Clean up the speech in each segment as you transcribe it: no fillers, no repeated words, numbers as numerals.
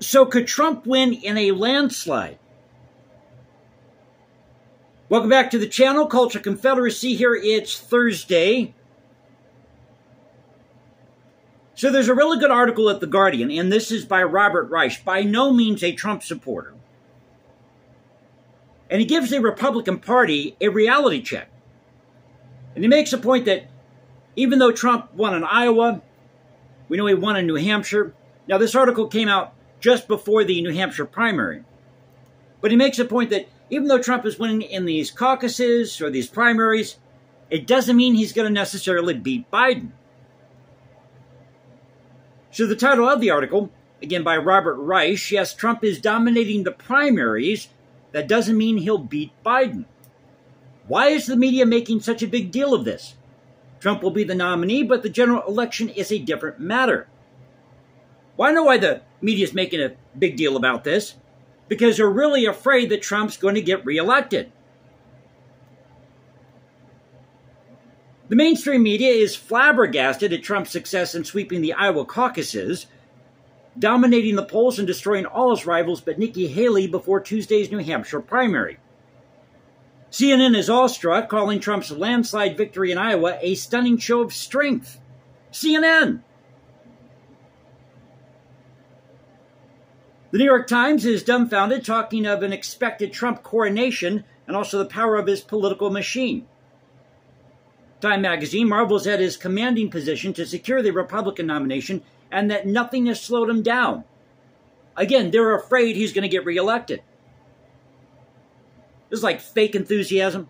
So could Trump win in a landslide? Welcome back to the channel, Culture Confederacy here. It's Thursday. So there's a really good article at The Guardian, and this is by Robert Reich, by no means a Trump supporter. And he gives the Republican Party a reality check. And he makes a point that even though Trump won in Iowa, we know he won in New Hampshire. Now, this article came out just before the New Hampshire primary. But he makes a point that even though Trump is winning in these caucuses or these primaries, it doesn't mean he's going to necessarily beat Biden. So the title of the article, again by Robert Reich, yes, Trump is dominating the primaries. That doesn't mean he'll beat Biden. Why is the media making such a big deal of this? Trump will be the nominee, but the general election is a different matter. Well, I know why the media is making a big deal about this. Because they're really afraid that Trump's going to get reelected. The mainstream media is flabbergasted at Trump's success in sweeping the Iowa caucuses, dominating the polls and destroying all his rivals but Nikki Haley before Tuesday's New Hampshire primary. CNN is awestruck, calling Trump's landslide victory in Iowa a stunning show of strength. CNN! The New York Times is dumbfounded, talking of an expected Trump coronation and also the power of his political machine. Time magazine marvels at his commanding position to secure the Republican nomination and that nothing has slowed him down. Again, they're afraid he's going to get reelected. This is like fake enthusiasm.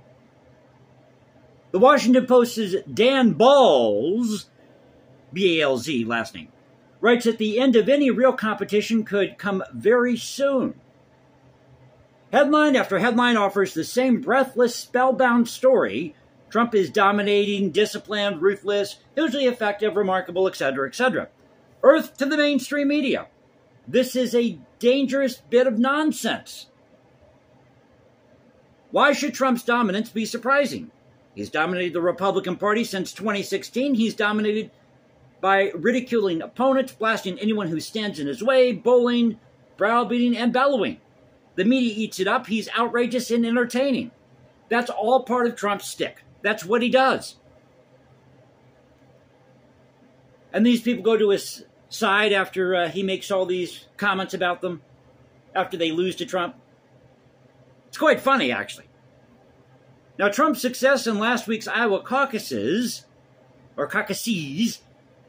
The Washington Post's Dan Balz, B-A-L-Z last name, writes that the end of any real competition could come very soon. Headline after headline offers the same breathless, spellbound story. Trump is dominating, disciplined, ruthless, hugely effective, remarkable, etc., etc. Earth to the mainstream media. This is a dangerous bit of nonsense. Why should Trump's dominance be surprising? He's dominated the Republican Party since 2016. He's dominated by ridiculing opponents, blasting anyone who stands in his way, bullying, browbeating, and bellowing. The media eats it up. He's outrageous and entertaining. That's all part of Trump's stick. That's what he does. And these people go to his side after he makes all these comments about them, after they lose to Trump. It's quite funny, actually. Now, Trump's success in last week's Iowa caucuses,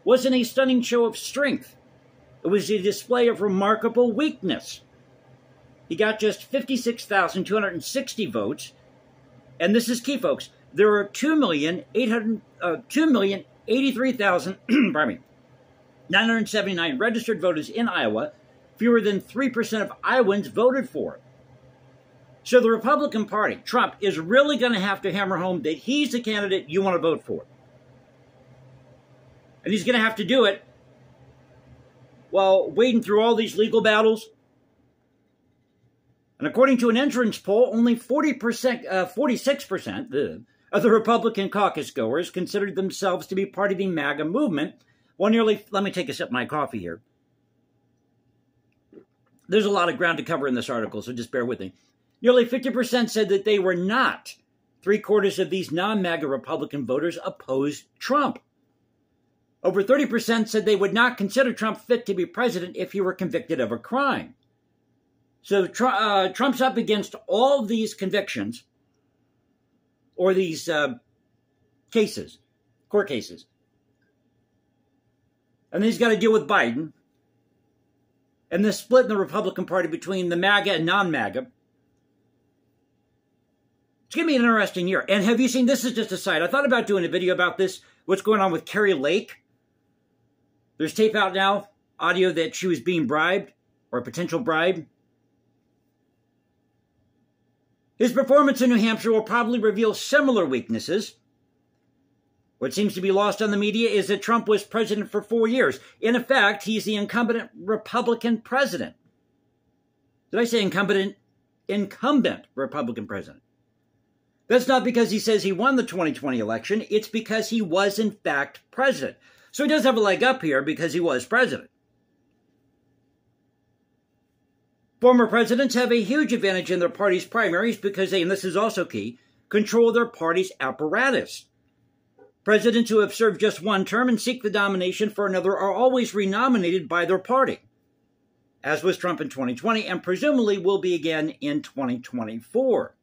wasn't a stunning show of strength. It was a display of remarkable weakness. He got just 56,260 votes. And this is key, folks. There are 2,083,979 registered voters in Iowa. Fewer than 3% of Iowans voted for it. So the Republican Party, Trump, is really going to have to hammer home that he's the candidate you want to vote for. And he's going to have to do it while wading through all these legal battles. And according to an entrance poll, only 46% of the Republican caucus goers considered themselves to be part of the MAGA movement. Well, let me take a sip of my coffee here. There's a lot of ground to cover in this article, so just bear with me. Nearly 50% said that they were not. 3/4 of these non-MAGA Republican voters opposed Trump. Over 30% said they would not consider Trump fit to be president if he were convicted of a crime. So Trump's up against all these convictions, or these cases, court cases. And then he's got to deal with Biden. And the split in the Republican Party between the MAGA and non-MAGA. It's going to be an interesting year. And have you seen, this is just a side. I thought about doing a video about this, what's going on with Kari Lake. There's tape out now, audio that she was being bribed, or a potential bribe. His performance in New Hampshire will probably reveal similar weaknesses. What seems to be lost on the media is that Trump was president for 4 years. In effect, he's the incumbent Republican president. Did I say incumbent? Incumbent Republican president. That's not because he says he won the 2020 election. It's because he was, in fact, president. So he does have a leg up here because he was president. Former presidents have a huge advantage in their party's primaries because they, and this is also key, control their party's apparatus. Presidents who have served just one term and seek the nomination for another are always renominated by their party, as was Trump in 2020 and presumably will be again in 2024.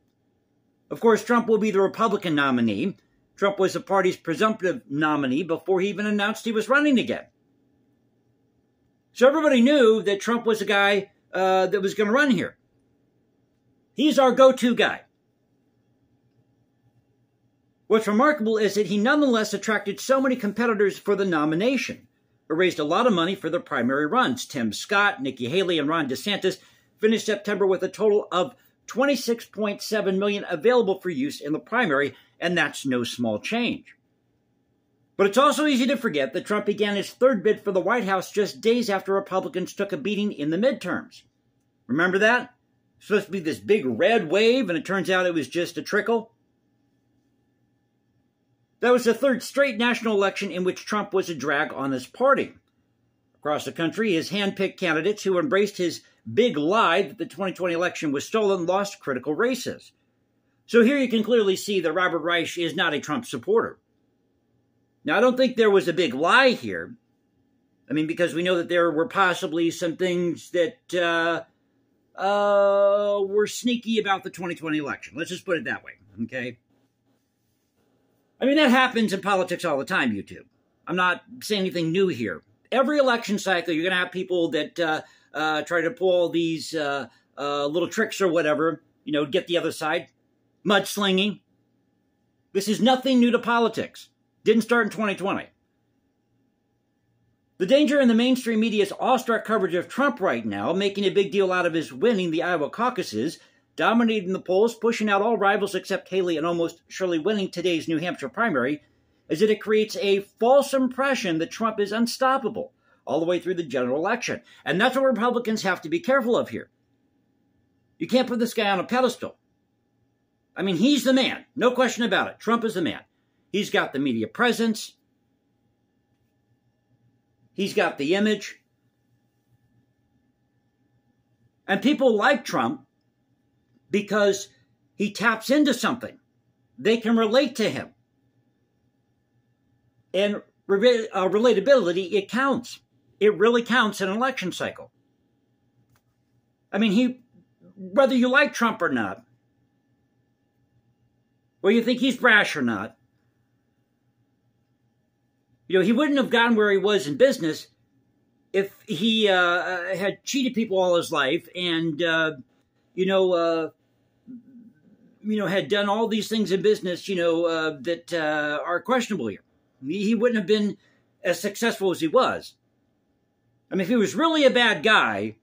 Of course, Trump will be the Republican nominee. Trump was the party's presumptive nominee before he even announced he was running again. So everybody knew that Trump was the guy that was going to run here. He's our go-to guy. What's remarkable is that he nonetheless attracted so many competitors for the nomination, but raised a lot of money for the primary runs. Tim Scott, Nikki Haley, and Ron DeSantis finished September with a total of $26.7 million available for use in the primary, and that's no small change. But it's also easy to forget that Trump began his third bid for the White House just days after Republicans took a beating in the midterms. Remember that? It was supposed to be this big red wave, and it turns out it was just a trickle. That was the third straight national election in which Trump was a drag on his party. Across the country, his hand-picked candidates who embraced his big lie that the 2020 election was stolen lost critical races. So here you can clearly see that Robert Reich is not a Trump supporter. Now, I don't think there was a big lie here. I mean, because we know that there were possibly some things that were sneaky about the 2020 election. Let's just put it that way, okay? I mean, that happens in politics all the time, YouTube. I'm not saying anything new here. Every election cycle, you're going to have people that try to pull all these little tricks or whatever, you know, get the other side. Mudslinging. This is nothing new to politics. Didn't start in 2020. The danger in the mainstream media's awestruck coverage of Trump right now, making a big deal out of his winning the Iowa caucuses, dominating the polls, pushing out all rivals except Haley, and almost surely winning today's New Hampshire primary, is that it creates a false impression that Trump is unstoppable all the way through the general election. And that's what Republicans have to be careful of here. You can't put this guy on a pedestal. I mean, he's the man. No question about it. Trump is the man. He's got the media presence. He's got the image. And people like Trump because he taps into something. They can relate to him. And relatability, it counts. It really counts in an election cycle. I mean, whether you like Trump or not, or you think he's brash or not, you know, he wouldn't have gotten where he was in business if he had cheated people all his life and, had done all these things in business, that are questionable here. He wouldn't have been as successful as he was. I mean, if he was really a bad guy,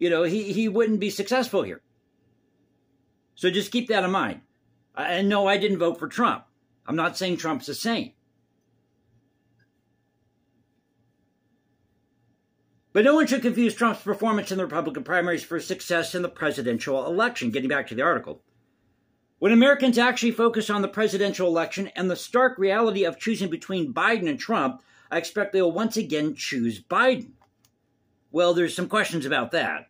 he wouldn't be successful here. So just keep that in mind. And no, I didn't vote for Trump. I'm not saying Trump's a saint. But no one should confuse Trump's performance in the Republican primaries for success in the presidential election. Getting back to the article. When Americans actually focus on the presidential election and the stark reality of choosing between Biden and Trump, I expect they will once again choose Biden. Well, there's some questions about that.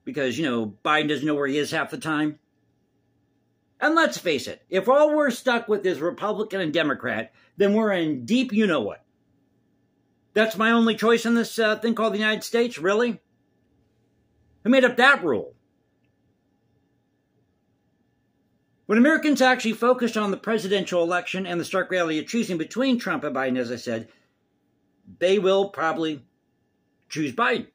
Because, Biden doesn't know where he is half the time. And let's face it, if all we're stuck with is Republican and Democrat, then we're in deep you-know-what. That's my only choice in this thing called the United States? Really? Who made up that rule? When Americans actually focused on the presidential election and the stark reality of choosing between Trump and Biden, as I said, they will probably choose Biden.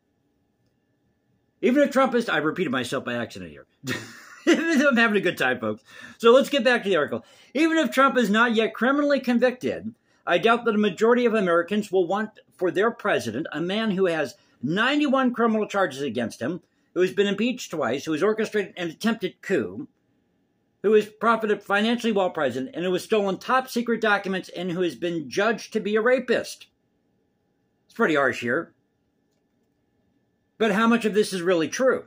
Even if Trump is... I repeated myself by accident here. I'm having a good time, folks. So let's get back to the article. Even if Trump is not yet criminally convicted, I doubt that a majority of Americans will want for their president a man who has 91 criminal charges against him, who has been impeached twice, who has orchestrated an attempted coup, who has profited financially while president, and who has stolen top-secret documents, and who has been judged to be a rapist. It's pretty harsh here. But how much of this is really true?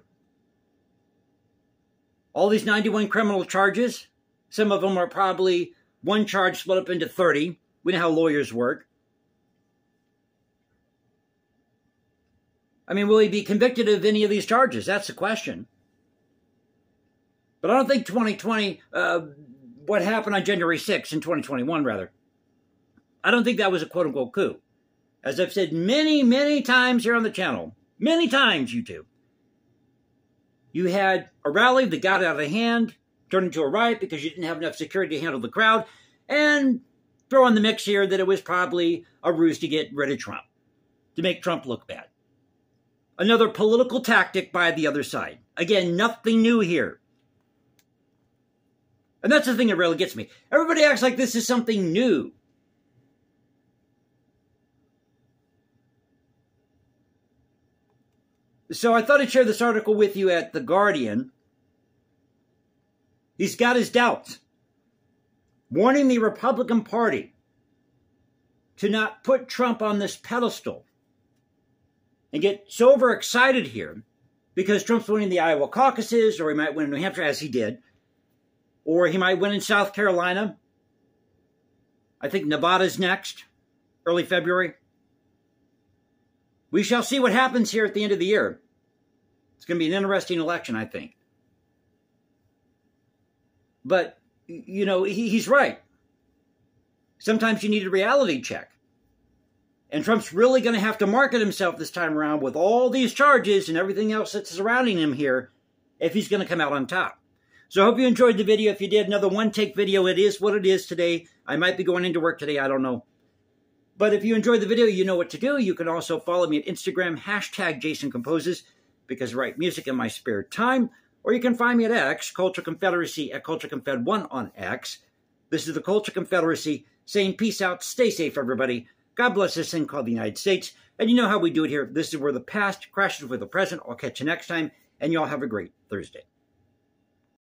All these 91 criminal charges, some of them are probably one charge split up into 30. We know how lawyers work. I mean, will he be convicted of any of these charges? That's the question. But I don't think 2020, what happened on January 6th in 2021, rather, I don't think that was a quote-unquote coup. As I've said many, many times here on the channel, many times, YouTube, you had a rally that got out of hand, turned into a riot because you didn't have enough security to handle the crowd, and throw in the mix here that it was probably a ruse to get rid of Trump, to make Trump look bad. Another political tactic by the other side. Again, nothing new here. And that's the thing that really gets me. Everybody acts like this is something new. So I thought I'd share this article with you at The Guardian. He's got his doubts, warning the Republican Party to not put Trump on this pedestal and get so overexcited here because Trump's winning the Iowa caucuses, or he might win in New Hampshire, as he did, or he might win in South Carolina. I think Nevada's next, early February. We shall see what happens here at the end of the year. It's going to be an interesting election, I think. But, you know, he's right. Sometimes you need a reality check. And Trump's really going to have to market himself this time around with all these charges and everything else that's surrounding him here if he's going to come out on top. So I hope you enjoyed the video. If you did, another one-take video. It is what it is today. I might be going into work today. I don't know. But if you enjoyed the video, you know what to do. You can also follow me at Instagram, #JasonComposes, because I write music in my spare time. Or you can find me at X, Culture Confederacy, at CultureConfed1 on X. This is the Culture Confederacy saying peace out, stay safe, everybody. God bless this thing called the United States. And you know how we do it here. This is where the past crashes with the present. I'll catch you next time, and y'all have a great Thursday.